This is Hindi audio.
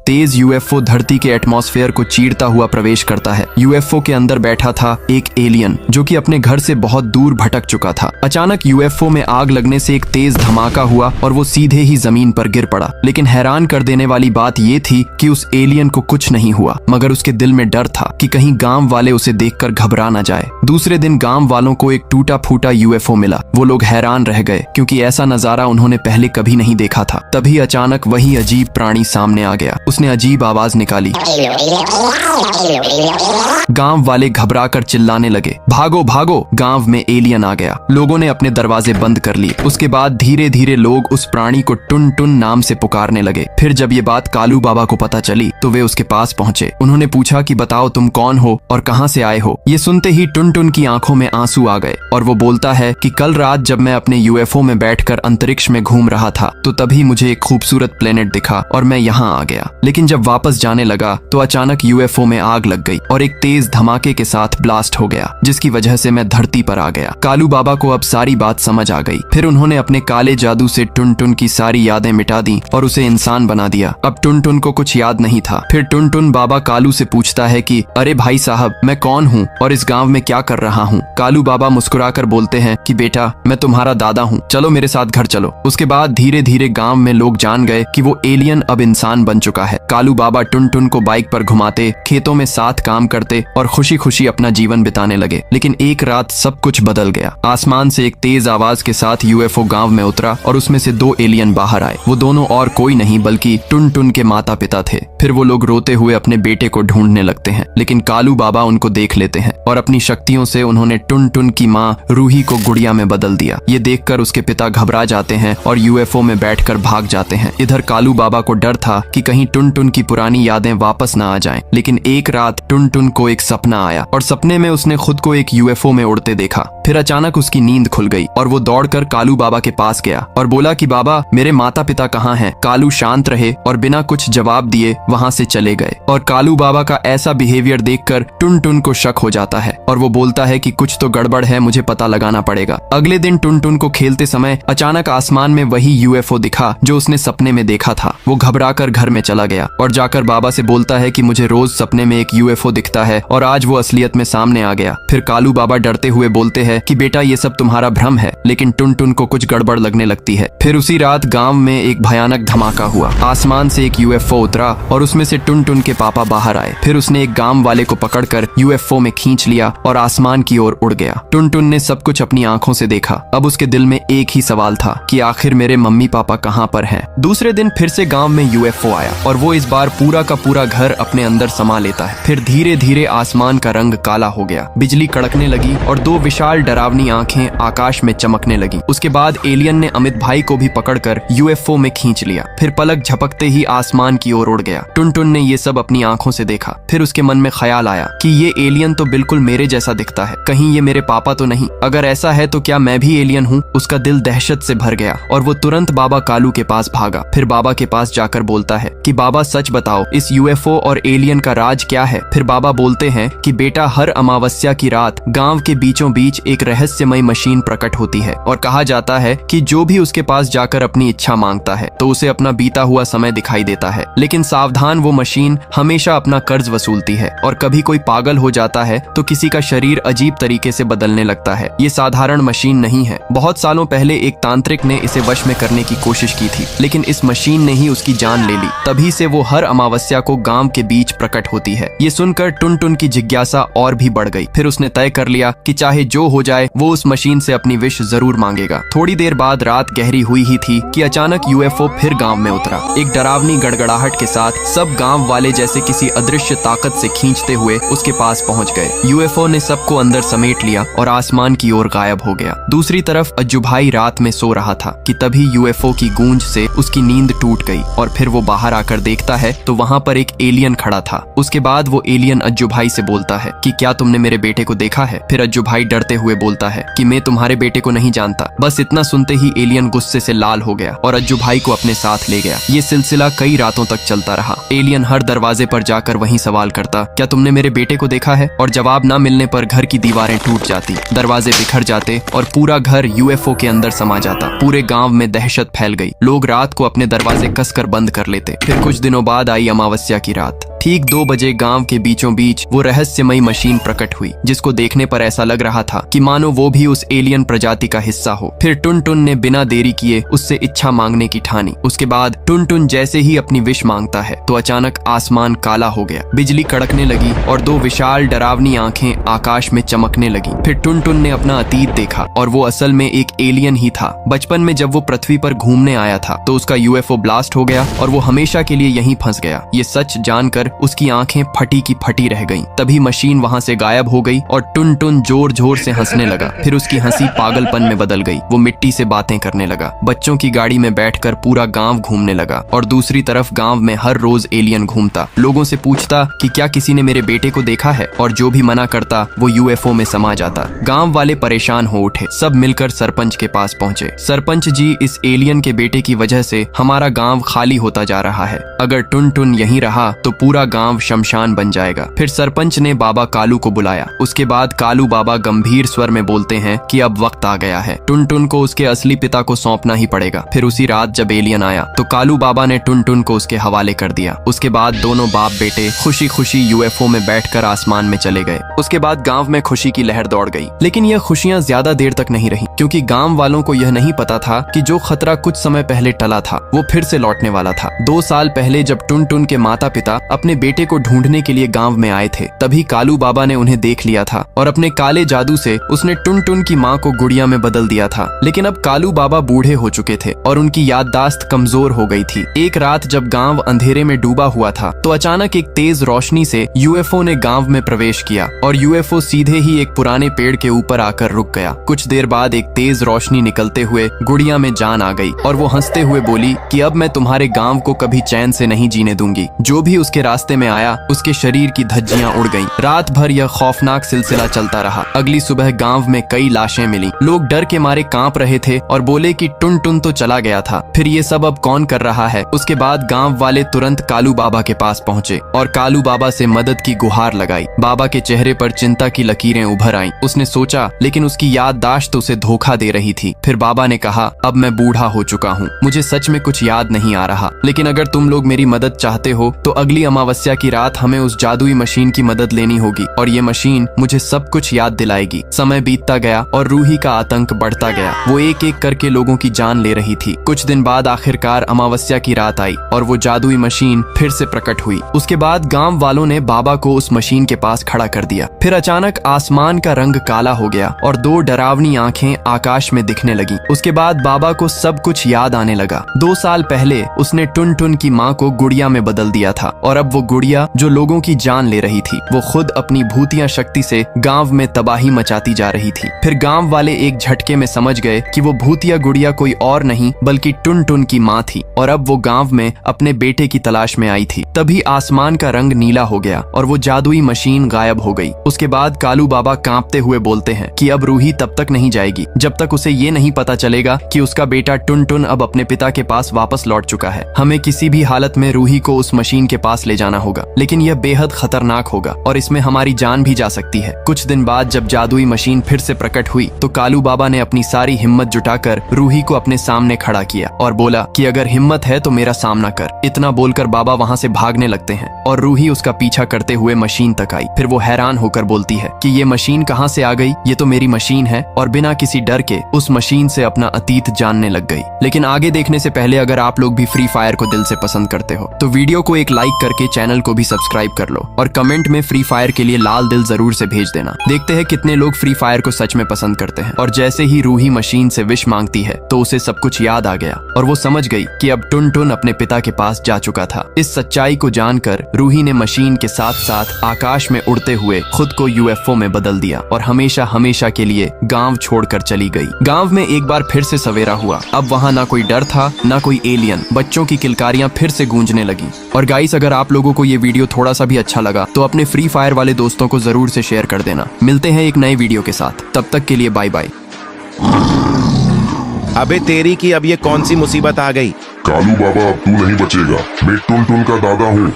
तेज यूएफओ धरती के एटमॉस्फेयर को चीरता हुआ प्रवेश करता है। यूएफओ के अंदर बैठा था एक एलियन जो कि अपने घर से बहुत दूर भटक चुका था। अचानक यूएफओ में आग लगने से एक तेज धमाका हुआ और वो सीधे ही जमीन पर गिर पड़ा। लेकिन हैरान कर देने वाली बात ये थी कि उस एलियन को कुछ नहीं हुआ, मगर उसके दिल में डर था कि कहीं गांव वाले उसे देखकर घबरा न जाए। दूसरे दिन गांव वालों को एक टूटा फूटा यूएफओ मिला। वो लोग हैरान रह गए क्योंकि ऐसा नजारा उन्होंने पहले कभी नहीं देखा था। तभी अचानक वही अजीब प्राणी सामने आ गया। उसने अजीब आवाज निकाली। गांव वाले घबराकर चिल्लाने लगे, भागो भागो। गांव में एलियन आ गया। लोगों ने अपने दरवाजे बंद कर लिए। उसके बाद धीरे धीरे लोग उस प्राणी को टुन टुन नाम से पुकारने लगे। फिर जब ये बात कालू बाबा को पता चली तो वे उसके पास पहुंचे। उन्होंने पूछा कि बताओ तुम कौन हो और कहां से आए हो। ये सुनते ही टुन टुन की आंखों में आंसू आ गए और वो बोलता है कि कल रात जब मैं अपने यूएफओ में बैठकर अंतरिक्ष में घूम रहा था तो तभी मुझे एक खूबसूरत प्लेनेट दिखा और मैं यहाँ आ गया। लेकिन जब वापस जाने लगा तो अचानक यूएफओ में आग लग गई और एक तेज धमाके के साथ ब्लास्ट हो गया, जिसकी वजह से मैं धरती पर आ गया। कालू बाबा को अब सारी बात समझ आ गई। फिर उन्होंने अपने काले जादू से टुन टुन की सारी यादें मिटा दी और उसे इंसान बना दिया। अब टुन टुन को कुछ याद नहीं था। फिर टुन टुन बाबा कालू से पूछता है कि अरे भाई साहब, मैं कौन हूँ और इस गांव में क्या कर रहा हूँ। कालू बाबा मुस्कुराकर बोलते हैं कि बेटा, मैं तुम्हारा दादा हूँ, चलो मेरे साथ घर चलो। उसके बाद धीरे धीरे गांव में लोग जान गए कि वो एलियन अब इंसान बन चुका है। कालू बाबा टुन टुन को बाइक पर घुमाते, खेतों में साथ काम करते और खुशी खुशी अपना जीवन बिताने लगे। लेकिन एक रात सब कुछ बदल गया। आसमान से एक तेज आवाज के साथ यूएफओ गांव में उतरा और उसमें से 2 एलियन बाहर आए। वो दोनों और कोई नहीं बल्कि टुन टुन के माता पिता थे। फिर वो लोग रोते हुए अपने बेटे को ढूंढने लगते हैं, लेकिन कालू बाबा उनको देख लेते हैं और अपनी शक्तियों से उन्होंने टुन टुन की माँ रूही को गुड़िया में बदल दिया। ये देखकर उसके पिता घबरा जाते हैं और यूएफओ में बैठकर भाग जाते हैं। इधर कालू बाबा को डर था कि कहीं टुन टुन की पुरानी यादें वापस न आ जाएं। लेकिन एक रात टुन टुन को एक सपना आया और सपने में उसने खुद को एक यूएफओ में उड़ते देखा। फिर अचानक उसकी नींद खुल गई और वो दौड़कर कालू बाबा के पास गया और बोला कि बाबा, मेरे माता पिता कहाँ हैं। कालू शांत रहे और बिना कुछ जवाब दिए वहाँ से चले गए। और कालू बाबा का ऐसा बिहेवियर देखकर टुन टुन को शक हो जाता है और वो बोलता है कि कुछ तो गड़बड़ है, मुझे पता लगाना पड़ेगा। अगले दिन टुन टुन को खेलते समय अचानक आसमान में वही यूएफओ दिखा जो उसने सपने में देखा था। वो घबराकर घर में चला गया और जाकर बाबा से बोलता है कि मुझे रोज सपने में एक यूएफओ दिखता है और आज वो असलियत में सामने आ गया। फिर कालू बाबा डरते हुए बोलते हैं कि बेटा, ये सब तुम्हारा भ्रम है। लेकिन टुन टुन को कुछ गड़बड़ लगने लगती है। फिर उसी रात गांव में एक भयानक धमाका हुआ। आसमान से एक यूएफओ उतरा और उसमें से टुन टुन के पापा बाहर आए। फिर उसने एक गांव वाले को पकड़कर यूएफओ में खींच लिया और आसमान की ओर उड़ गया। टुन टुन ने सब कुछ अपनी आंखों से देखा। अब उसके दिल में एक ही सवाल था कि आखिर मेरे मम्मी पापा कहाँ पर हैं। दूसरे दिन फिर से गांव में यूएफओ आया और वो इस बार पूरा का पूरा घर अपने अंदर समा लेता है। फिर धीरे धीरे आसमान का रंग काला हो गया, बिजली कड़कने लगी और 2 विशाल डरावनी आंखें आकाश में चमकने लगी। उसके बाद एलियन ने अमित भाई को भी पकड़कर यूएफओ में खींच लिया। फिर पलक झपकते ही आसमान की ओर उड़ गया। टुन टुन ने ये सब अपनी आंखों से देखा। फिर उसके मन में ख्याल आया कि ये एलियन तो बिल्कुल मेरे जैसा दिखता है, कहीं ये मेरे पापा तो नहीं। अगर ऐसा है तो क्या मैं भी एलियन हूँ। उसका दिल दहशत से भर गया और वो तुरंत बाबा कालू के पास भागा। फिर बाबा के पास जाकर बोलता है कि बाबा, सच बताओ, इस यूएफओ और एलियन का राज क्या है। फिर बाबा बोलते हैं कि बेटा, हर अमावस्या की रात गांव के बीचों बीच एक रहस्यमय मशीन प्रकट होती है और कहा जाता है कि जो भी उसके पास जाकर अपनी इच्छा मांगता है तो उसे अपना बीता हुआ समय दिखाई देता है। लेकिन सावधान, वो मशीन हमेशा अपना कर्ज वसूलती है और कभी कोई पागल हो जाता है तो किसी का शरीर अजीब तरीके से बदलने लगता है। ये साधारण मशीन नहीं है। बहुत सालों पहले एक तांत्रिक ने इसे वश में करने की कोशिश की थी, लेकिन इस मशीन ने ही उसकी जान ले ली। तभी से वो हर अमावस्या को गांव के बीच प्रकट होती है। ये सुनकर टुन टुन की जिज्ञासा और भी बढ़ गई। फिर उसने तय कर लिया कि चाहे जो हो जाए वो उस मशीन से अपनी विश जरूर मांगेगा। थोड़ी देर बाद रात गहरी हुई ही थी कि अचानक यूएफओ फिर गांव में उतरा। एक डरावनी गड़गड़ाहट के साथ सब गांव वाले जैसे किसी अदृश्य ताकत से खींचते हुए उसके पास पहुंच गए। यूएफओ ने सबको अंदर समेट लिया और आसमान की ओर गायब हो गया। दूसरी तरफ अज्जू भाई रात में सो रहा था कि तभी यूएफओ की गूंज से उसकी नींद टूट गई और फिर वो बाहर आकर देखता है तो वहाँ पर एक एलियन खड़ा था। उसके बाद वो एलियन अज्जू भाई से बोलता है कि क्या तुमने मेरे बेटे को देखा है। फिर अज्जू भाई डरते हुए बोलता है कि मैं तुम्हारे बेटे को नहीं जानता। बस इतना सुनते ही एलियन गुस्से से लाल हो गया और अज्जू भाई को अपने साथ ले गया। ये सिलसिला कई रातों तक चलता रहा। एलियन हर दरवाजे पर जाकर वही सवाल करता, क्या तुमने मेरे बेटे को देखा है। और जवाब न मिलने पर घर की दीवारें टूट जाती, दरवाजे बिखर जाते और पूरा घर यूएफओ के अंदर समा जाता। पूरे गांव में दहशत फैल गई। लोग रात को अपने दरवाजे कसकर बंद कर लेते। फिर कुछ कुछ दिनों बाद आई अमावस्या की रात। ठीक 2 बजे गांव के बीचों बीच वो रहस्यमयी मशीन प्रकट हुई, जिसको देखने पर ऐसा लग रहा था कि मानो वो भी उस एलियन प्रजाति का हिस्सा हो। फिर टुनटुन ने बिना देरी किए उससे इच्छा मांगने की ठानी। उसके बाद टुनटुन जैसे ही अपनी विश मांगता है तो अचानक आसमान काला हो गया, बिजली कड़कने लगी और 2 विशाल डरावनी आंखें आकाश में चमकने लगी। फिर टुनटुन ने अपना अतीत देखा और वो असल में एक एलियन ही था। बचपन में जब वो पृथ्वी पर घूमने आया था तो उसका यूएफओ ब्लास्ट हो गया और वो हमेशा के लिए यहीं फंस गया। ये सच जानकर उसकी आंखें फटी की फटी रह गईं। तभी मशीन वहां से गायब हो गई और टुनटुन जोर जोर से हंसने लगा। फिर उसकी हंसी पागलपन में बदल गई। वो मिट्टी से बातें करने लगा, बच्चों की गाड़ी में बैठकर पूरा गांव घूमने लगा और दूसरी तरफ गांव में हर रोज एलियन घूमता, लोगों से पूछता कि क्या किसी ने मेरे बेटे को देखा है, और जो भी मना करता वो यूएफओ में समा जाता। गांव वाले परेशान हो उठे, सब मिलकर सरपंच के पास पहुंचे। सरपंच जी, इस एलियन के बेटे की वजह से हमारा गांव खाली होता जा रहा है। अगर टुनटुन यहीं रहा तो पूरा गांव शमशान बन जाएगा। फिर सरपंच ने बाबा कालू को बुलाया। उसके बाद कालू बाबा गंभीर स्वर में बोलते हैं कि अब वक्त आ गया है, टुनटुन को उसके असली पिता को सौंपना ही पड़ेगा। फिर उसी रात जब एलियन आया तो कालू बाबा ने टुनटुन को उसके हवाले कर दिया। उसके बाद दोनों बाप बेटे खुशी खुशी यूएफओ में बैठकर आसमान में चले गए। उसके बाद गांव में खुशी की लहर दौड़ गई। लेकिन यह खुशियां ज्यादा देर तक नहीं रही, क्योंकि गांव वालों को यह नहीं पता था कि जो खतरा कुछ समय पहले टला था वो फिर से लौटने वाला था। 2 साल पहले जब टुनटुन के माता पिता अपने बेटे को ढूंढने के लिए गांव में आए थे, तभी कालू बाबा ने उन्हें देख लिया था और अपने काले जादू से उसने टुनटुन की मां को गुड़िया में बदल दिया था। लेकिन अब कालू बाबा बूढ़े हो चुके थे और उनकी याददाश्त कमजोर हो गई थी। एक रात जब गांव अंधेरे में डूबा हुआ था तो अचानक एक तेज रोशनी से यूएफओ ने गांव में प्रवेश किया और यूएफओ सीधे ही एक पुराने पेड़ के ऊपर आकर रुक गया। कुछ देर बाद एक तेज रोशनी निकलते हुए गुड़िया में जान आ गई और वो हंसते हुए बोली कि अब मैं तुम्हारे गांव को कभी चैन से नहीं जीने दूंगी। जो भी उसके रास्ते में आया उसके शरीर की धज्जियां उड़ गईं। रात भर यह खौफनाक सिलसिला चलता रहा। अगली सुबह गांव में कई लाशें मिली। लोग डर के मारे कांप रहे थे और बोले कि टुनटुन तो चला गया था, फिर ये सब अब कौन कर रहा है। उसके बाद गांव वाले तुरंत कालू बाबा के पास पहुंचे और कालू बाबा से मदद की गुहार लगाई। बाबा के चेहरे पर चिंता की लकीरें उभर आईं। उसने सोचा, लेकिन उसकी याददाश्त उसे धोखा दे रही थी। फिर बाबा ने कहा, अब मैं बूढ़ा हो चुका हूँ, मुझे सच में कुछ याद नहीं आ रहा, लेकिन अगर तुम लोग मेरी मदद चाहते हो तो अगली अमावस्या की रात हमें उस जादुई मशीन की मदद लेनी होगी और ये मशीन मुझे सब कुछ याद दिलाएगी। समय बीतता गया और रूही का आतंक बढ़ता गया। वो एक एक करके लोगों की जान ले रही थी। कुछ दिन बाद आखिरकार अमावस्या की रात आई और वो जादुई मशीन फिर से प्रकट हुई। उसके बाद गांव वालों ने बाबा को उस मशीन के पास खड़ा कर दिया। फिर अचानक आसमान का रंग काला हो गया और 2 डरावनी आंखें आकाश में दिखने लगी। उसके बाद बाबा को सब कुछ याद आने लगा। 2 साल पहले उसने टुनटुन की माँ को गुड़िया में बदल दिया था और अब वो गुड़िया जो लोगों की जान ले रही थी, वो खुद अपनी भूतिया शक्ति से गांव में तबाही मचाती जा रही थी। फिर गांव वाले एक झटके में समझ गए कि वो भूतिया गुड़िया कोई और नहीं बल्कि टुनटुन की माँ थी और अब वो गांव में अपने बेटे की तलाश में आई थी। तभी आसमान का रंग नीला हो गया और वो जादुई मशीन गायब हो गई। उसके बाद कालू बाबा कांपते हुए बोलते हैं कि अब रूही तब तक नहीं जाएगी जब तक उसे ये नहीं पता चलेगा कि उसका बेटा टुनटुन अब अपने पिता के पास वापस लौट चुका है। हमें किसी भी हालत में रूही को उस मशीन के पास ले जाना होगा, लेकिन यह बेहद खतरनाक होगा और इसमें हमारी जान भी जा सकती है। कुछ दिन बाद जब जादुई मशीन फिर से प्रकट हुई तो कालू बाबा ने अपनी सारी हिम्मत जुटाकर रूही को अपने सामने खड़ा किया और बोला कि अगर हिम्मत है तो मेरा सामना कर। इतना बोलकर बाबा वहाँ से भागने लगते हैं और रूही उसका पीछा करते हुए मशीन तक आई। फिर वो हैरान होकर बोलती है कि ये मशीन कहाँ से आ गई, ये तो मेरी मशीन है, और बिना किसी डर के उस मशीन से अपना अतीत जानने लग गई। लेकिन आगे देखने से पहले अगर आप लोग भी फ्री फायर को दिल से पसंद करते हो तो वीडियो को एक लाइक करके चैनल को भी सब्सक्राइब कर लो और कमेंट में फ्री फायर के लिए लाल दिल जरूर से भेज देना। देखते हैं कितने लोग फ्री फायर को सच में पसंद करते हैं। और जैसे ही रूही मशीन से विश मांगती है तो उसे सब कुछ याद आ गया और वो समझ गई कि अब टुनटुन अपने पिता के पास जा चुका था। इस सच्चाई को जानकर रूही ने मशीन के साथ साथ आकाश में उड़ते हुए खुद को यूएफओ में बदल दिया और हमेशा हमेशा के लिए गांव छोड़कर चली गई। गांव में एक बार फिर से सवेरा हुआ। अब वहाँ ना कोई डर था ना कोई एलियन। बच्चों की किलकारियां फिर से गूंजने लगी। और गाइस, अगर आप लोगों को ये वीडियो थोड़ा सा भी अच्छा लगा तो अपने फ्री फायर वाले दोस्तों को जरूर से शेयर कर देना। मिलते हैं एक नए वीडियो के साथ, तब तक के लिए बाय बाय। अबे तेरी की अब ये कौन सी मुसीबत आ गई? कालू बाबा, अब तू नहीं बचेगा। मैं टुनटुन का दादा हूँ।